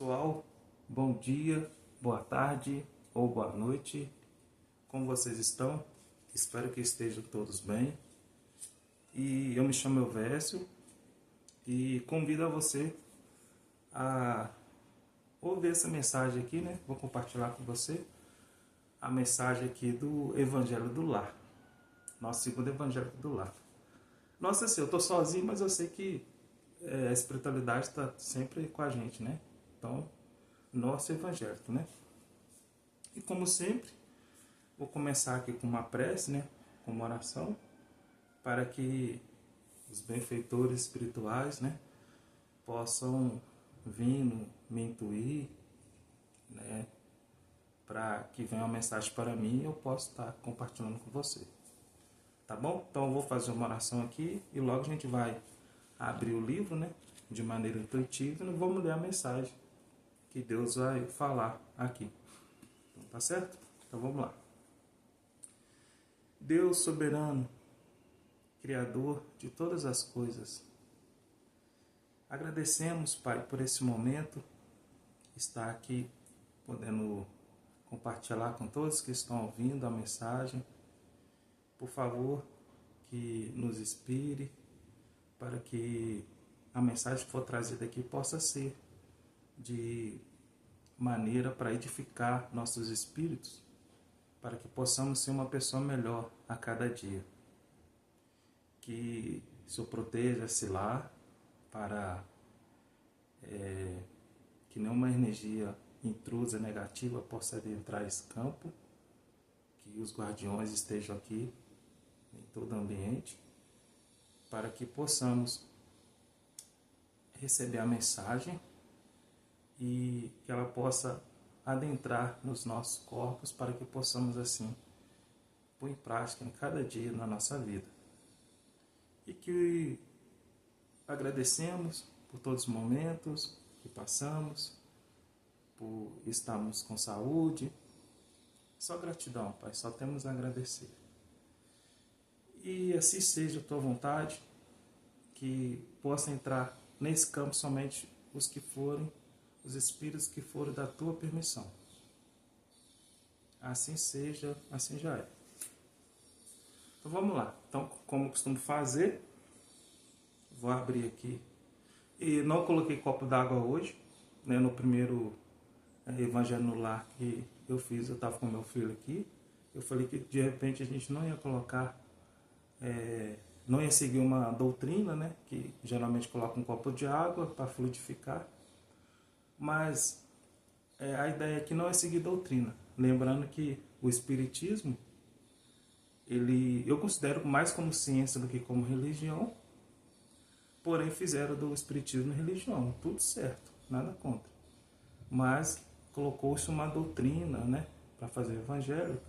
Pessoal, bom dia, boa tarde ou boa noite. Como vocês estão? Espero que estejam todos bem. E eu me chamo Elvésio e convido a você a ouvir essa mensagem aqui, né? Vou compartilhar com você a mensagem aqui do Evangelho do Lar. Nosso segundo Evangelho do Lar. Nossa, assim, eu estou sozinho, mas eu sei que a espiritualidade está sempre com a gente, né? Então, nosso evangélico, né? E como sempre, vou começar aqui com uma prece, né? Com uma oração, para que os benfeitores espirituais, né? Possam vir me intuir, né? Para que venha uma mensagem para mim e eu possa estar compartilhando com você. Tá bom? Então eu vou fazer uma oração aqui e logo a gente vai abrir o livro, né? De maneira intuitiva e vamos ler a mensagem que Deus vai falar aqui. Então, tá certo? Então vamos lá. Deus soberano, Criador de todas as coisas, agradecemos, Pai, por esse momento, estar aqui podendo compartilhar com todos que estão ouvindo a mensagem. Por favor, que nos inspire para que a mensagem que for trazida aqui possa ser de maneira para edificar nossos espíritos, para que possamos ser uma pessoa melhor a cada dia. Que o Senhor proteja esse lar para que nenhuma energia intrusa, negativa, possa adentrar esse campo, que os guardiões estejam aqui em todo o ambiente, para que possamos receber a mensagem e que ela possa adentrar nos nossos corpos para que possamos assim pôr em prática em cada dia na nossa vida. E que agradecemos por todos os momentos que passamos, por estarmos com saúde. Só gratidão, Pai, só temos a agradecer. E assim seja a tua vontade, que possa entrar nesse campo somente os que forem, os espíritos que forem da tua permissão. Assim seja, assim já é. Então vamos lá. Então, como eu costumo fazer, vou abrir aqui. E não coloquei copo d'água hoje, né? No primeiro Evangelho no Lar que eu fiz, eu estava com meu filho aqui. Eu falei que de repente a gente não ia colocar, não ia seguir uma doutrina, né? Que geralmente coloca um copo de água para fluidificar. Mas a ideia aqui não é seguir doutrina. Lembrando que o Espiritismo, eu considero mais como ciência do que como religião, porém fizeram do Espiritismo religião, tudo certo, nada contra. Mas colocou-se uma doutrina, né, para fazer o evangelho,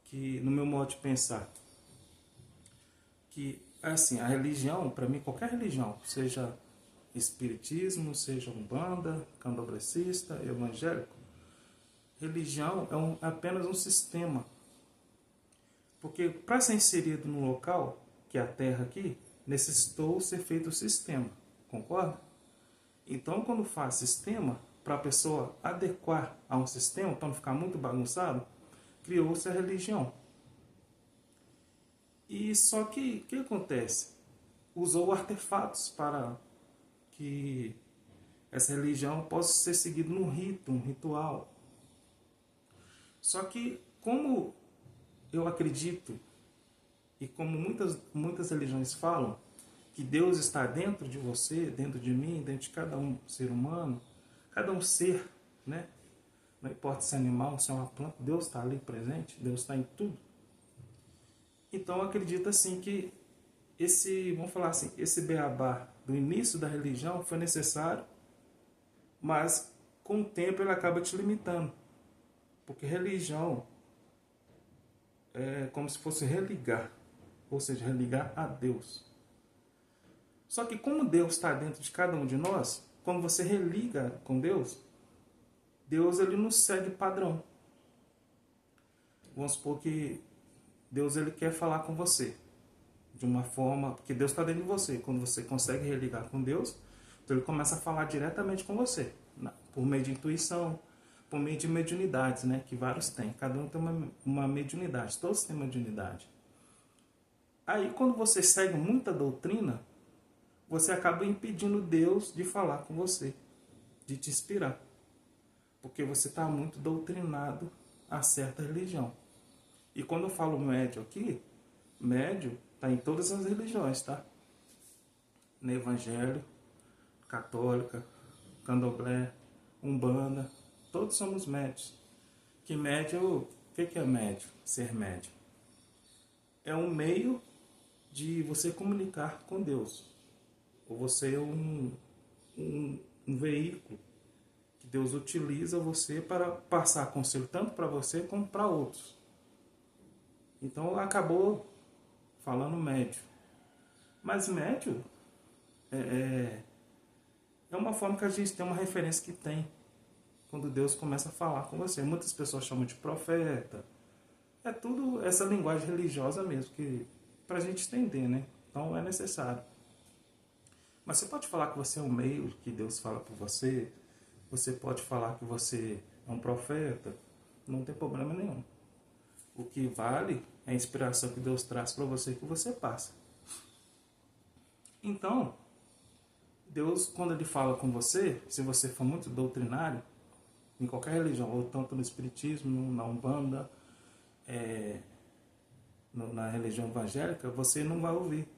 que no meu modo de pensar, que assim, a religião, para mim, qualquer religião, seja Espiritismo, seja Umbanda, Candomblessista, evangélico, religião é apenas um sistema. Porque para ser inserido no local, que é a Terra aqui, necessitou ser feito o sistema, concorda? Então, quando faz sistema, para a pessoa adequar a um sistema, para não ficar muito bagunçado, criou-se a religião. E só que, o que acontece? Usou artefatos para que essa religião possa ser seguida num rito, um ritual. Só que, como eu acredito, e como muitas religiões falam, que Deus está dentro de você, dentro de mim, dentro de cada um ser humano, cada um ser, né? Não importa se é animal, se é uma planta, Deus está ali presente, Deus está em tudo. Então eu acredito assim que vamos falar assim, esse beabá do início da religião foi necessário, mas com o tempo ele acaba te limitando. Porque religião é como se fosse religar, ou seja, religar a Deus. Só que como Deus está dentro de cada um de nós, quando você religa com Deus, Deus ele não segue padrão. Vamos supor que Deus ele quer falar com você de uma forma, porque Deus está dentro de você. Quando você consegue religar com Deus, então ele começa a falar diretamente com você. por meio de intuição, por meio de mediunidades, né? Que vários têm. Cada um tem uma mediunidade, todos têm mediunidade. Aí, quando você segue muita doutrina, você acaba impedindo Deus de falar com você, de te inspirar. Porque você está muito doutrinado a certa religião. E quando eu falo médio aqui, médio está em todas as religiões, tá? No Evangelho, Católica, Candomblé, Umbanda, todos somos médios. Que médio, o que é médio? Ser médio é um meio de você comunicar com Deus. Ou você é um veículo que Deus utiliza você para passar conselho tanto para você como para outros. Então acabou falando médio. Mas médio é uma forma que a gente tem uma referência que tem quando Deus começa a falar com você. Muitas pessoas chamam de profeta. É tudo essa linguagem religiosa mesmo, que para a gente entender, né? Então é necessário. Mas você pode falar que você é um meio que Deus fala por você. Você pode falar que você é um profeta. Não tem problema nenhum. O que vale é a inspiração que Deus traz para você e que você passa. Então, Deus, quando Ele fala com você, se você for muito doutrinário, em qualquer religião, ou tanto no Espiritismo, na Umbanda, na religião evangélica, você não vai ouvir.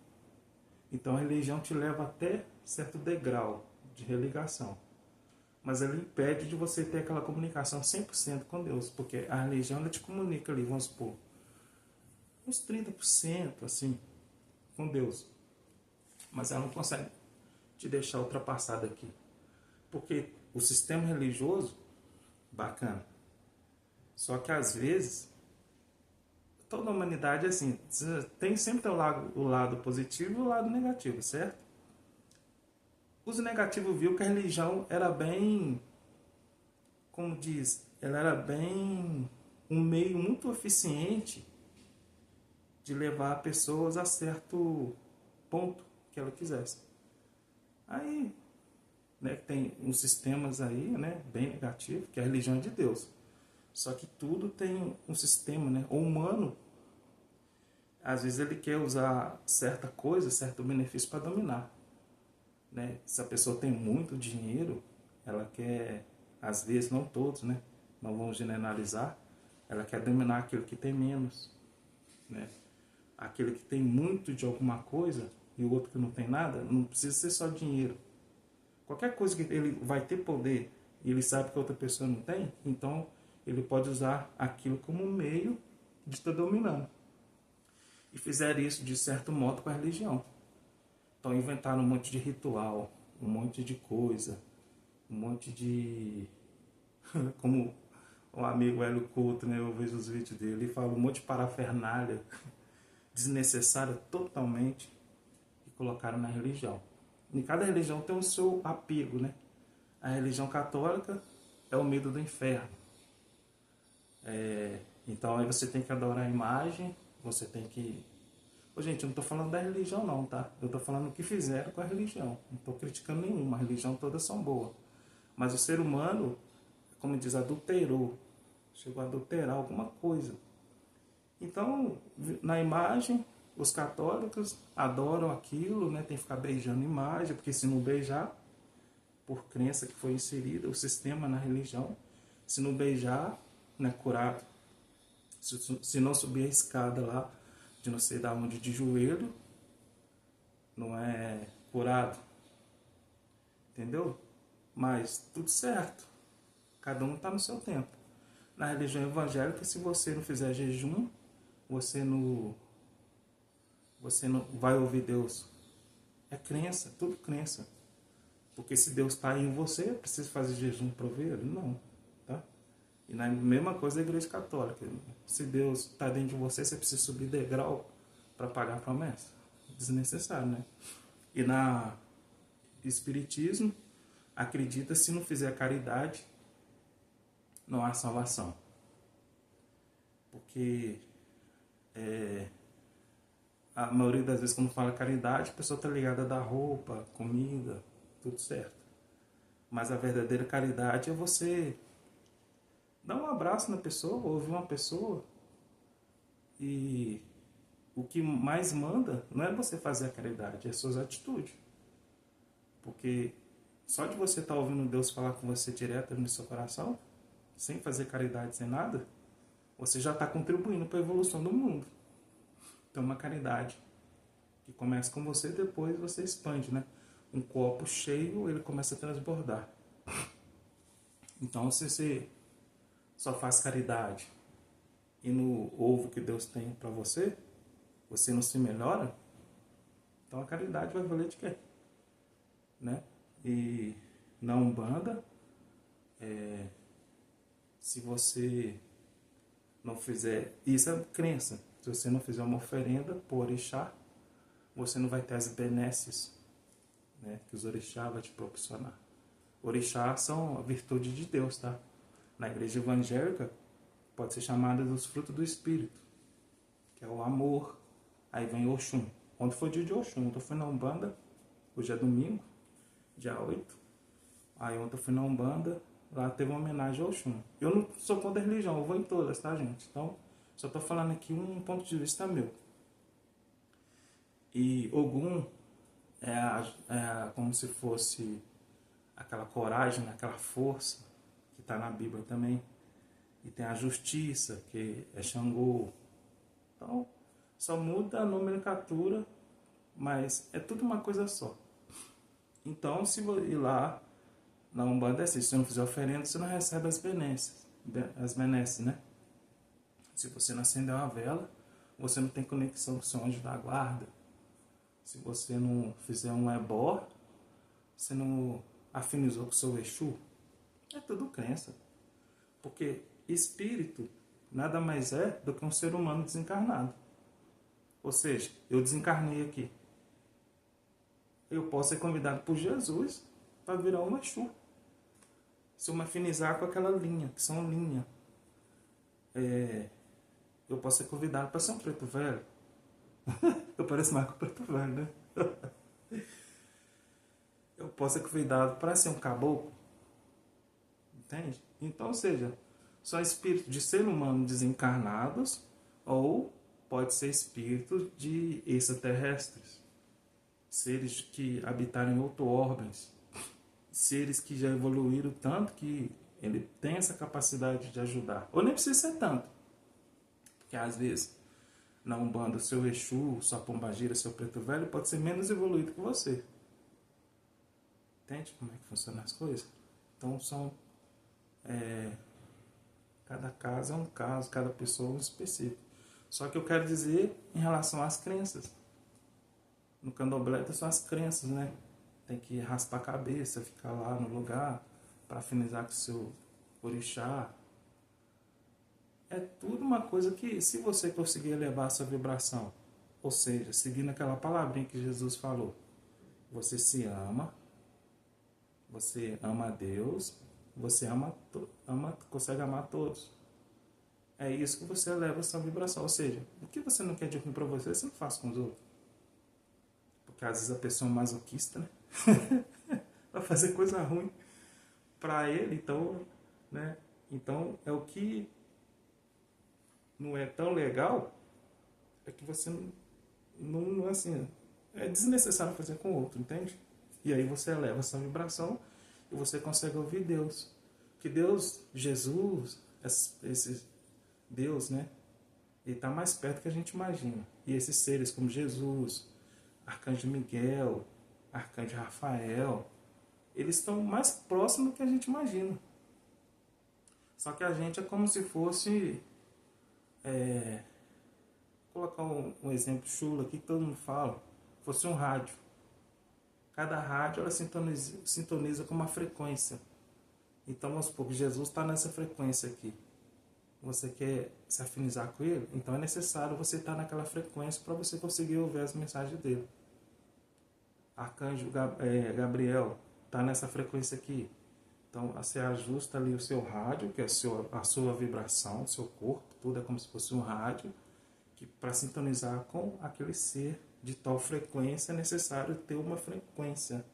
Então a religião te leva até certo degrau de religação. Mas ela impede de você ter aquela comunicação 100% com Deus. Porque a religião ela te comunica ali, vamos supor, uns 30% assim, com Deus. Mas ela não consegue te deixar ultrapassado aqui. Porque o sistema religioso, bacana. Só que às vezes, toda a humanidade é assim, tem sempre o lado positivo e o lado negativo, certo? Os negativos viu que a religião era bem, como diz, ela era bem um meio muito eficiente de levar pessoas a certo ponto que ela quisesse. Aí, né, tem uns sistemas aí, né, bem negativos, que a religião é de Deus. Só que tudo tem um sistema, né, o humano, às vezes ele quer usar certa coisa, certo benefício para dominar. Né? Se a pessoa tem muito dinheiro, ela quer, às vezes, não todos, né? Não vamos generalizar, ela quer dominar aquele que tem menos. Né? Aquele que tem muito de alguma coisa e o outro que não tem nada, não precisa ser só dinheiro. Qualquer coisa que ele vai ter poder e ele sabe que a outra pessoa não tem, então ele pode usar aquilo como um meio de estar dominando. E fizeram isso de certo modo com a religião. Então inventaram um monte de ritual, um monte de coisa, um monte de... Como o amigo Hélio Couto, né, eu vejo os vídeos dele, ele fala um monte de parafernália desnecessária totalmente e colocaram na religião. Em cada religião tem o seu apego, né? A religião católica é o medo do inferno. Então aí você tem que adorar a imagem, você tem que... Gente, eu não estou falando da religião não, tá? Eu estou falando o que fizeram com a religião. Não estou criticando nenhuma, a religião todas são boas. Mas o ser humano, como diz, adulterou. Chegou a adulterar alguma coisa. Então, na imagem, os católicos adoram aquilo, né? Tem que ficar beijando imagem, porque se não beijar, por crença que foi inserida, o sistema na religião, se não beijar, não é curado. Se não subir a escada lá, de não sei da onde, de joelho, não é curado. Entendeu? Mas tudo certo. Cada um está no seu tempo. Na religião evangélica, se você não fizer jejum, você não vai ouvir Deus. É crença, tudo crença. Porque se Deus está em você, precisa fazer jejum para ouvir Ele? Não. Tá? E na mesma coisa a igreja católica. Se Deus está dentro de você, você precisa subir degrau para pagar a promessa. Desnecessário, né? E na espiritismo, acredita se não fizer caridade, não há salvação. Porque a maioria das vezes quando fala caridade, a pessoa está ligada a dar roupa, comida, tudo certo. Mas a verdadeira caridade é você dar um abraço na pessoa, ouvir uma pessoa. E o que mais manda não é você fazer a caridade, é suas atitudes. Porque só de você estar ouvindo Deus falar com você direto no seu coração, sem fazer caridade, sem nada, você já está contribuindo para a evolução do mundo. Então, uma caridade que começa com você, depois você expande, né? Um copo cheio, ele começa a transbordar. Então, se você só faz caridade e não ouve o que Deus tem para você, você não se melhora, então a caridade vai valer de quê? Né? E na Umbanda, se você não fizer, isso é crença, se você não fizer uma oferenda por orixá, você não vai ter as benesses, né, que os orixá vai te proporcionar. Orixá são a virtude de Deus, tá? Na igreja evangélica, pode ser chamada dos frutos do Espírito, que é o amor. Aí vem Oxum. Ontem foi dia de Oxum, ontem eu fui na Umbanda, hoje é domingo, dia 8. Aí ontem eu fui na Umbanda, lá teve uma homenagem ao Oxum. Eu não sou contra a religião, eu vou em todas, tá, gente? Então, só tô falando aqui um ponto de vista meu. E Ogum como se fosse aquela coragem, aquela força que está na Bíblia também. E tem a justiça, que é Xangô. Então, só muda a nomenclatura, mas é tudo uma coisa só. Então, se você ir lá na Umbanda, se você não fizer oferenda, você não recebe as benesses, né? Se você não acender uma vela, você não tem conexão com o seu anjo da guarda. Se você não fizer um ebó, você não afinizou com o seu Exu. É tudo crença. Porque espírito nada mais é do que um ser humano desencarnado. Ou seja, eu desencarnei aqui. Eu posso ser convidado por Jesus para virar um Exu. Se eu me afinizar com aquela linha, que são linha. Eu posso ser convidado para ser um preto velho. Eu pareço mais com o preto velho, né? Eu posso ser convidado para ser um caboclo. Entende? Então, ou seja, são espíritos de ser humano desencarnados ou pode ser espíritos de extraterrestres. Seres que habitaram em outros órgãos. Seres que já evoluíram tanto que ele tem essa capacidade de ajudar. Ou nem precisa ser tanto. Porque às vezes, na Umbanda, o seu Exu, sua Pombagira, seu Preto Velho pode ser menos evoluído que você. Entende como é que funcionam as coisas? Então são... cada caso é um caso, cada pessoa é um específico. Só que eu quero dizer em relação às crenças. No candomblé são as crenças, né? Tem que raspar a cabeça, ficar lá no lugar para afinizar com o seu orixá. É tudo uma coisa que, se você conseguir elevar a sua vibração, ou seja, seguindo aquela palavrinha que Jesus falou, você se ama, você ama a Deus, você consegue amar todos. É isso que você eleva a sua vibração. Ou seja, o que você não quer de ruim para você, você não faz com os outros. Porque às vezes a pessoa é masoquista, né? Vai fazer coisa ruim para ele, então, né? Então, é o que não é tão legal, é que você não assim, é desnecessário fazer com o outro, entende? E aí você eleva essa vibração e você consegue ouvir Deus. Que Deus, Jesus, esse Deus, né? Ele está mais perto do que a gente imagina. E esses seres como Jesus, Arcanjo Miguel, Arcanjo Rafael, eles estão mais próximos do que a gente imagina. Só que a gente é como se fosse... vou colocar um exemplo chulo aqui que todo mundo fala. Fosse um rádio. Cada rádio ela sintoniza com uma frequência. Então vamos supor que Jesus está nessa frequência aqui. Você quer se afinizar com ele? Então é necessário você estar naquela frequência para você conseguir ouvir as mensagens dele. Arcanjo Gabriel está nessa frequência aqui. Então você ajusta ali o seu rádio, que é a sua vibração, o seu corpo, tudo é como se fosse um rádio, que para sintonizar com aquele ser de tal frequência é necessário ter uma frequência.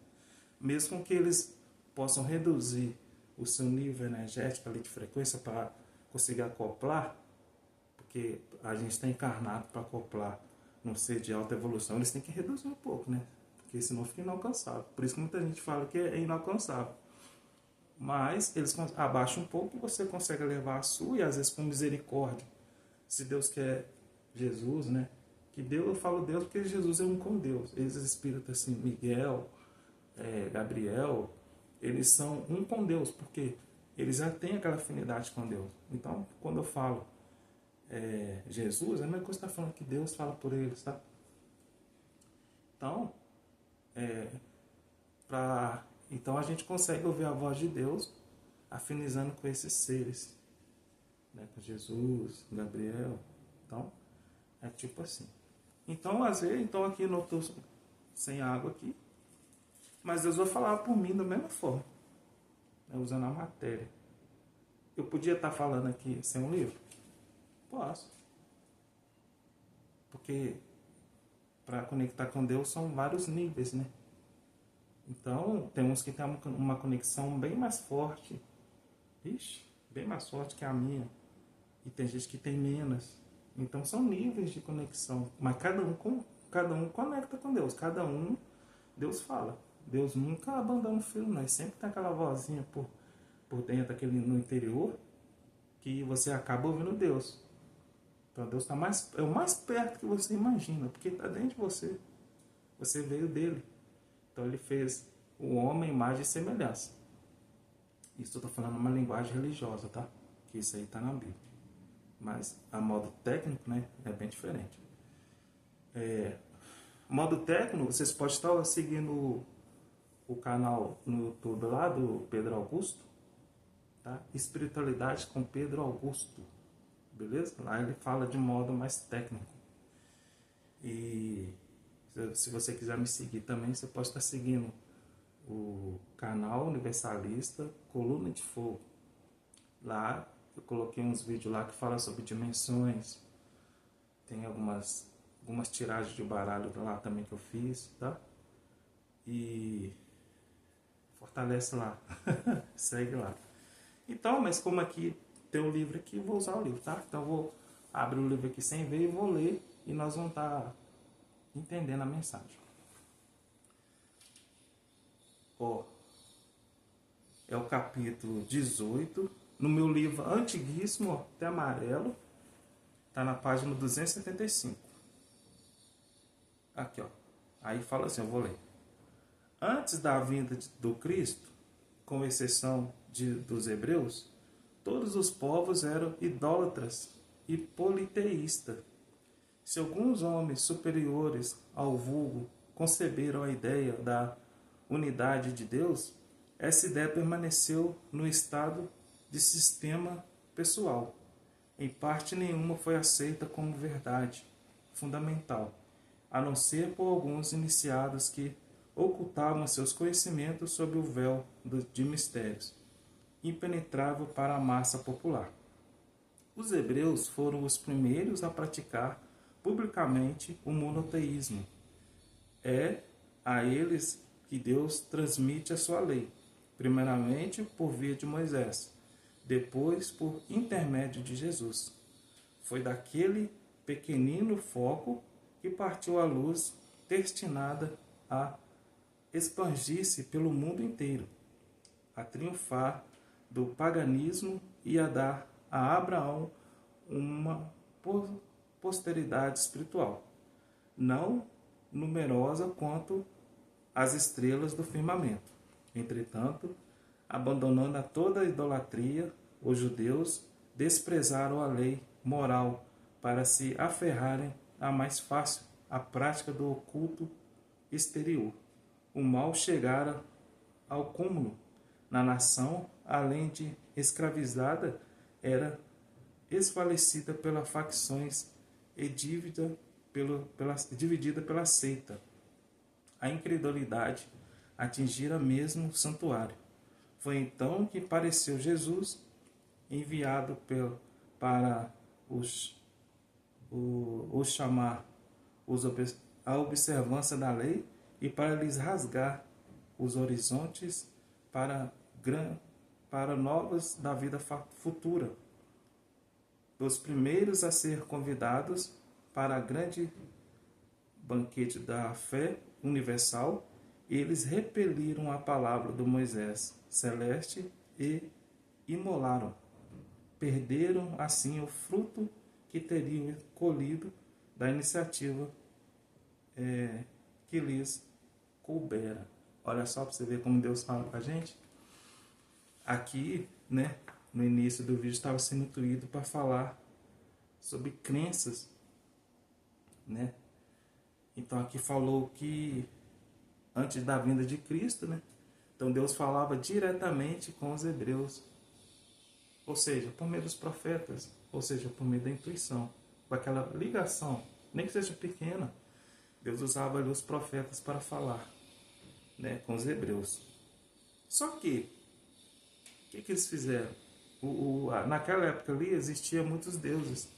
Mesmo que eles possam reduzir o seu nível energético ali de frequência para conseguir acoplar, porque a gente está encarnado para acoplar num ser de alta evolução, eles têm que reduzir um pouco, né? Porque senão fica inalcançável. Por isso que muita gente fala que é inalcançável. Mas eles abaixam um pouco e você consegue levar a sua, e às vezes com misericórdia. Se Deus quer Jesus, né? Que Deus, eu falo Deus porque Jesus é um com Deus. Eles espíritos assim, Miguel, Gabriel, eles são um com Deus, porque eles já têm aquela afinidade com Deus. Então, quando eu falo Jesus, é a mesma coisa que está falando que Deus fala por eles, tá? Então, então a gente consegue ouvir a voz de Deus afinizando com esses seres, né? Com Jesus, Gabriel. Então, é tipo assim. Então, às vezes, então aqui eu não estou sem água aqui, mas Deus vai falar por mim da mesma forma, né? Usando a matéria. Eu podia estar falando aqui sem um livro? Posso. Porque para conectar com Deus são vários níveis, né? Então, tem uns que têm uma conexão bem mais forte. Ixi, bem mais forte que a minha. E tem gente que tem menos. Então, são níveis de conexão. Mas cada um conecta com Deus. Cada um, Deus fala. Deus nunca abandona o filho, não. Sempre tem aquela vozinha por dentro, no interior, que você acaba ouvindo Deus. Então, Deus é o mais perto que você imagina. Porque está dentro de você. Você veio dele. Então ele fez o homem, imagem e semelhança. Isso eu estou falando uma linguagem religiosa, tá? Que isso aí está na Bíblia. Mas a modo técnico, né, é bem diferente. Modo técnico, vocês podem estar seguindo o canal no YouTube lá do Pedro Augusto, tá? Espiritualidade com Pedro Augusto, beleza? Lá ele fala de modo mais técnico. E se você quiser me seguir também, você pode estar seguindo o canal Universalista Coluna de Fogo. Lá eu coloquei uns vídeos lá que falam sobre dimensões. Tem algumas tiragens de baralho lá também que eu fiz, tá? E fortalece lá. Segue lá. Então, mas como aqui tem o livro aqui, eu vou usar o livro, tá? Então eu vou abrir o livro aqui sem ver e vou ler, e nós vamos estar entendendo a mensagem. É o capítulo 18, no meu livro antiguíssimo, até amarelo, está na página 275. Aqui, ó. Aí fala assim, eu vou ler. Antes da vinda do Cristo, com exceção dos hebreus, todos os povos eram idólatras e politeístas. Se alguns homens superiores ao vulgo conceberam a ideia da unidade de Deus, essa ideia permaneceu no estado de sistema pessoal. Em parte nenhuma foi aceita como verdade fundamental, a não ser por alguns iniciados que ocultavam seus conhecimentos sob o véu de mistérios, impenetrável para a massa popular. Os hebreus foram os primeiros a praticar publicamente o monoteísmo. É a eles que Deus transmite a sua lei, primeiramente por via de Moisés, depois por intermédio de Jesus. Foi daquele pequenino foco que partiu a luz destinada a expandir-se pelo mundo inteiro, a triunfar do paganismo e a dar a Abraão uma posteridade espiritual, não numerosa quanto as estrelas do firmamento. Entretanto, abandonando a toda a idolatria, os judeus desprezaram a lei moral para se aferrarem a mais fácil a prática do oculto exterior. O mal chegara ao cúmulo na nação, além de escravizada, era esfalecida pelas facções e dividida pela seita. A incredulidade atingira mesmo o santuário. Foi então que pareceu Jesus, enviado para os chamar à observância da lei e para lhes rasgar os horizontes para, para novas da vida futura, dos primeiros a ser convidados para a grande banquete da fé universal. Eles repeliram a palavra do Moisés celeste e imolaram. Perderam assim o fruto que teriam colhido da iniciativa que lhes coubera. Olha só para você ver como Deus fala com a gente. Aqui, né, no início do vídeo, estava sendo intuído para falar sobre crenças, né? Então aqui falou que antes da vinda de Cristo, né? Então Deus falava diretamente com os hebreus, ou seja, por meio dos profetas, ou seja, por meio da intuição, com aquela ligação, nem que seja pequena. Deus usava ali os profetas para falar, né, com os hebreus. Só que, o que eles fizeram? Naquela época ali existiam muitos deuses.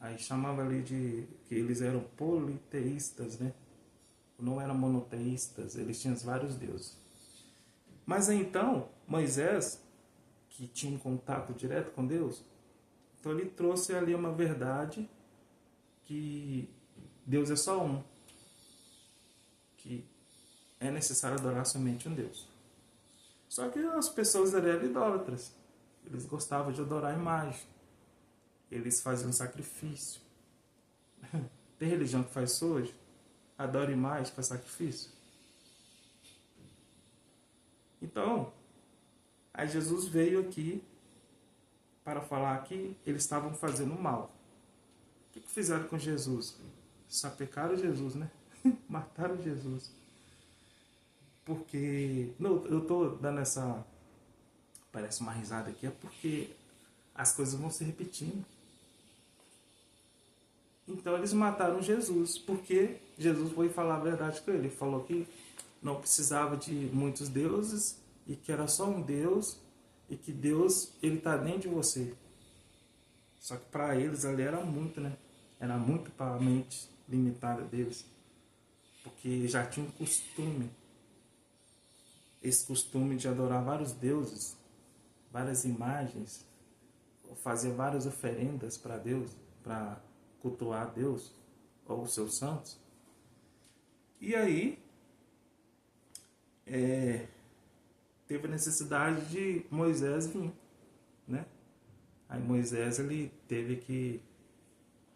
Aí chamava ali de que eles eram politeístas, né? Não eram monoteístas, eles tinham vários deuses. Mas aí então, Moisés, que tinha um contato direto com Deus, então ele trouxe ali uma verdade que Deus é só um, que é necessário adorar somente um Deus. Só que as pessoas eram idólatras, eles gostavam de adorar a imagem, eles faziam sacrifício. Tem religião que faz isso hoje? Adora imagem, faz sacrifício. Então, aí Jesus veio aqui para falar que eles estavam fazendo mal. O que fizeram com Jesus? Sapecaram Jesus, né? Mataram Jesus. Porque... Não, eu estou dando essa... Parece uma risada aqui. É porque as coisas vão se repetindo. Então eles mataram Jesus. Porque Jesus foi falar a verdade com ele. Ele falou que não precisava de muitos deuses. E que era só um Deus. E que Deus, ele está dentro de você. Só que para eles ali era muito, né? Era muito para a mente limitada deles. Porque já tinha um costume. Esse costume de adorar vários deuses, várias imagens, fazer várias oferendas para Deus, para cultuar Deus ou os seus santos. E aí, teve a necessidade de Moisés vir, né? Aí Moisés, ele teve que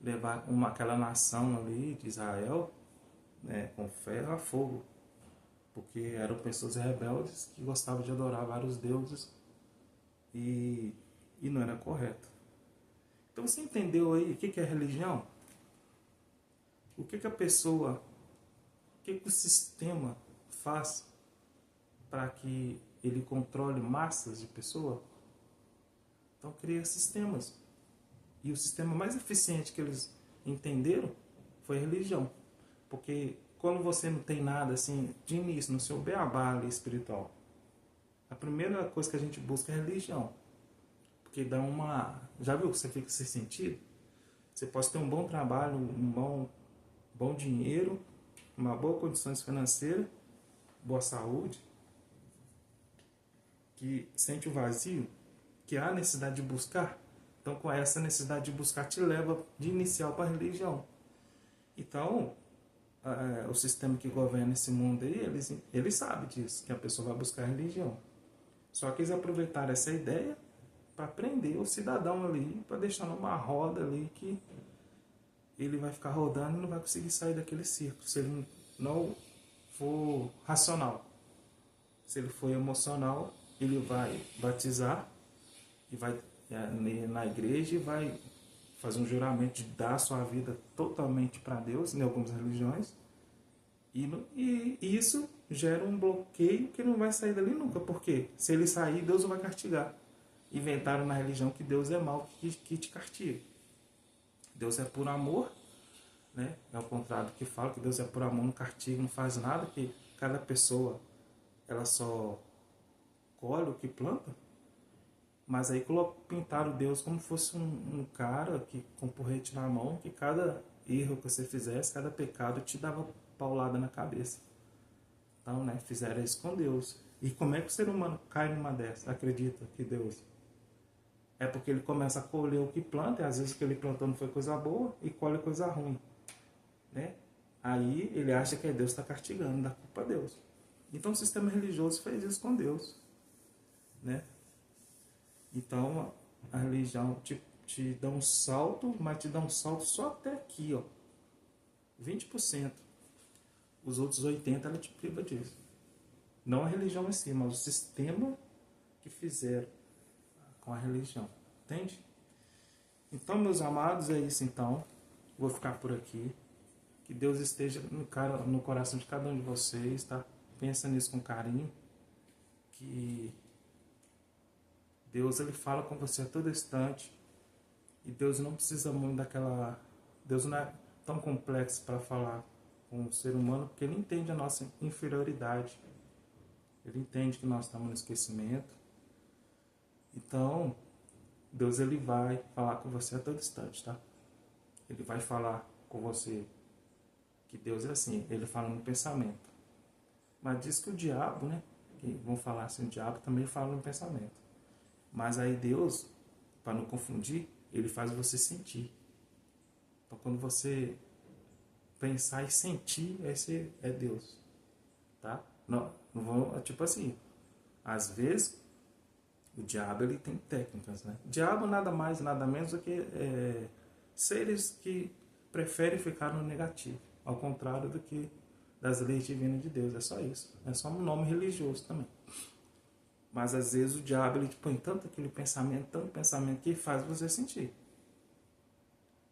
levar aquela nação ali de Israel, né, com ferro a fogo, porque eram pessoas rebeldes que gostavam de adorar vários deuses e não era correto. Então você entendeu aí o que é religião? O que a pessoa, o que o sistema faz para que ele controle massas de pessoas? Então cria sistemas. E o sistema mais eficiente que eles entenderam foi a religião. Porque quando você não tem nada assim de início no seu beabá ali espiritual, a primeira coisa que a gente busca é a religião. Porque dá uma... Já viu que você fica sem sentido? Você pode ter um bom trabalho, um bom dinheiro, uma boa condições financeiras, boa saúde, que sente o vazio, que há necessidade de buscar. Então, com essa necessidade de buscar, te leva de inicial para a religião. Então, o sistema que governa esse mundo aí, eles sabem disso, que a pessoa vai buscar a religião. Só que eles aproveitaram essa ideia para prender o cidadão ali, para deixar numa roda ali que ele vai ficar rodando e não vai conseguir sair daquele círculo, se ele não for racional. Se ele for emocional, ele vai batizar e vai na igreja e vai fazer um juramento de dar a sua vida totalmente para Deus, em algumas religiões, e isso gera um bloqueio que não vai sair dali nunca, porque se ele sair, Deus o vai castigar. Inventaram na religião que Deus é mau, que te castiga. Deus é por amor, né? É o contrário do que fala, que Deus é por amor, não castiga, não faz nada, que cada pessoa ela só colhe o que planta. Mas aí pintaram Deus como fosse um cara que, com porrete na mão, que cada erro que você fizesse, cada pecado te dava paulada na cabeça. Então, né, fizeram isso com Deus. E como é que o ser humano cai numa dessa? Acredita que Deus... É porque ele começa a colher o que planta, e às vezes o que ele plantou não foi coisa boa, e colhe coisa ruim, né? Aí ele acha que Deus está castigando, dá culpa a Deus. Então o sistema religioso fez isso com Deus, né? Então a religião te dá um salto, mas te dá um salto só até aqui, ó. 20%. Os outros 80% ela te priva disso. Não a religião em si, mas o sistema que fizeram com a religião. Entende? Então, meus amados, é isso então. Vou ficar por aqui. Que Deus esteja no coração de cada um de vocês, tá? Pensa nisso com carinho. Que Deus, ele fala com você a todo instante. E Deus não precisa muito daquela... Deus não é tão complexo para falar com o ser humano, porque ele entende a nossa inferioridade. Ele entende que nós estamos no esquecimento. Então, Deus, ele vai falar com você a todo instante, tá? Ele vai falar com você que Deus é assim, ele fala no pensamento. Mas diz que o diabo, né? Que vão falar assim, o diabo também fala no pensamento. Mas aí Deus, para não confundir, ele faz você sentir. Então, quando você pensar e sentir, esse é Deus, tá? Não vão, tipo assim, às vezes o diabo, ele tem técnicas, né? O diabo nada mais, nada menos do que seres que preferem ficar no negativo, ao contrário do que das leis divinas de Deus. É só isso. É só um nome religioso também. Mas às vezes o diabo, ele põe tanto aquele pensamento, tanto pensamento, que faz você sentir.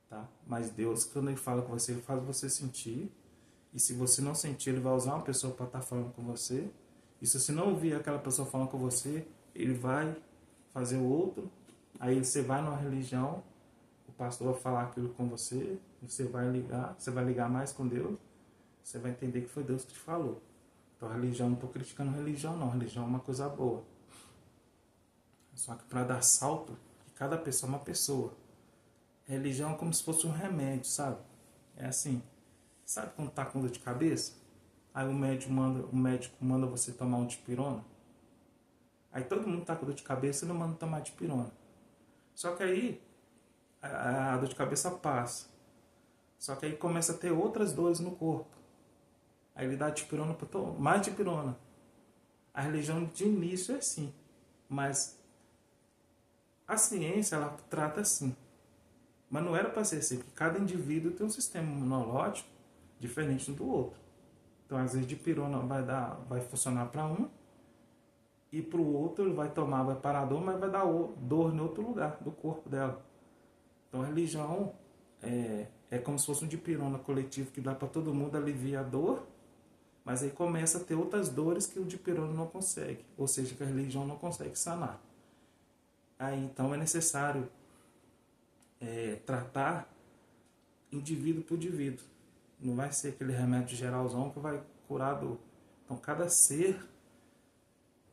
Tá? Mas Deus, quando ele fala com você, ele faz você sentir. E se você não sentir, ele vai usar uma pessoa para estar falando com você. E se você não ouvir aquela pessoa falando com você, ele vai fazer o outro. Aí você vai numa religião, o pastor vai falar aquilo com você, você vai ligar mais com Deus, você vai entender que foi Deus que te falou. Então a religião, não estou criticando a religião não, a religião é uma coisa boa. Só que para dar salto, cada pessoa é uma pessoa. A religião é como se fosse um remédio, sabe? É assim, sabe quando tá com dor de cabeça? Aí o médico manda você tomar um dipirona. Aí todo mundo tá com dor de cabeça e não manda tomar dipirona. Só que aí a dor de cabeça passa. Só que aí começa a ter outras dores no corpo. Aí ele dá dipirona para mais dipirona. A religião de início é assim. Mas a ciência, ela trata assim. Mas não era para ser assim, porque cada indivíduo tem um sistema imunológico diferente um do outro. Então, às vezes, dipirona vai funcionar para um, e para o outro ele vai tomar, vai parar a dor, mas vai dar dor em outro lugar do corpo dela. Então, a religião é como se fosse um dipirona coletivo que dá para todo mundo aliviar a dor, mas aí começa a ter outras dores que o dipirona não consegue, ou seja, que a religião não consegue sanar. Aí, então, é necessário tratar indivíduo por indivíduo. Não vai ser aquele remédio geralzão que vai curar a dor. Então, cada ser,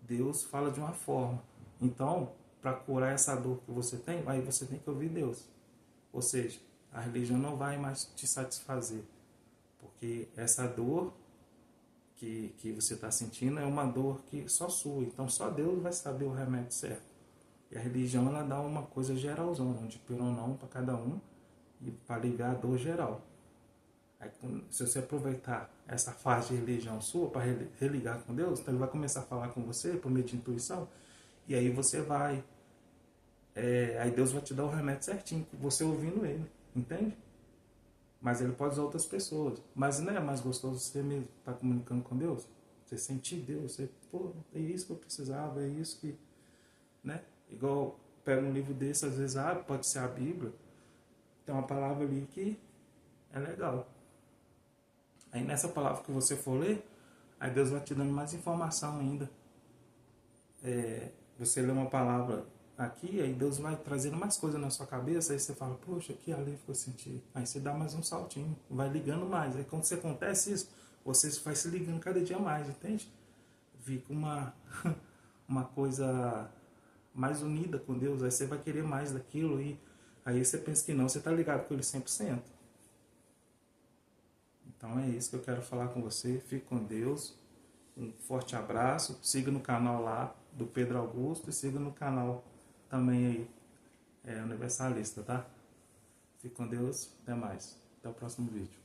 Deus fala de uma forma. Então, para curar essa dor que você tem, aí você tem que ouvir Deus. Ou seja, a religião não vai mais te satisfazer. Porque essa dor que você está sentindo é uma dor que só sua. Então, só Deus vai saber o remédio certo. E a religião, ela dá uma coisa geralzão, um dipironão para cada um, e para aliviar a dor geral. Aí, se você aproveitar essa fase de religião sua para religar com Deus, então ele vai começar a falar com você por meio de intuição, e aí você vai, aí Deus vai te dar o remédio certinho, você ouvindo ele, entende? Mas ele pode usar outras pessoas. Mas não é mais gostoso você mesmo estar comunicando com Deus? Você sentir Deus, você, pô, é isso que eu precisava, é isso que, né? Igual, pega um livro desse, às vezes, pode ser a Bíblia, tem uma palavra ali que é legal. Aí nessa palavra que você for ler, aí Deus vai te dando mais informação ainda. Você lê uma palavra aqui, aí Deus vai trazendo mais coisa na sua cabeça, aí você fala, poxa, que alívio que eu senti. Aí você dá mais um saltinho, vai ligando mais. Aí quando você acontece isso, você vai se ligando cada dia mais, entende? Fica uma coisa mais unida com Deus, aí você vai querer mais daquilo, e aí você pensa que não, você está ligado com Ele 100%. Então é isso que eu quero falar com você. Fique com Deus. Um forte abraço. Siga no canal lá do Pedro Augusto e siga no canal também aí, Universalista, tá? Fique com Deus. Até mais. Até o próximo vídeo.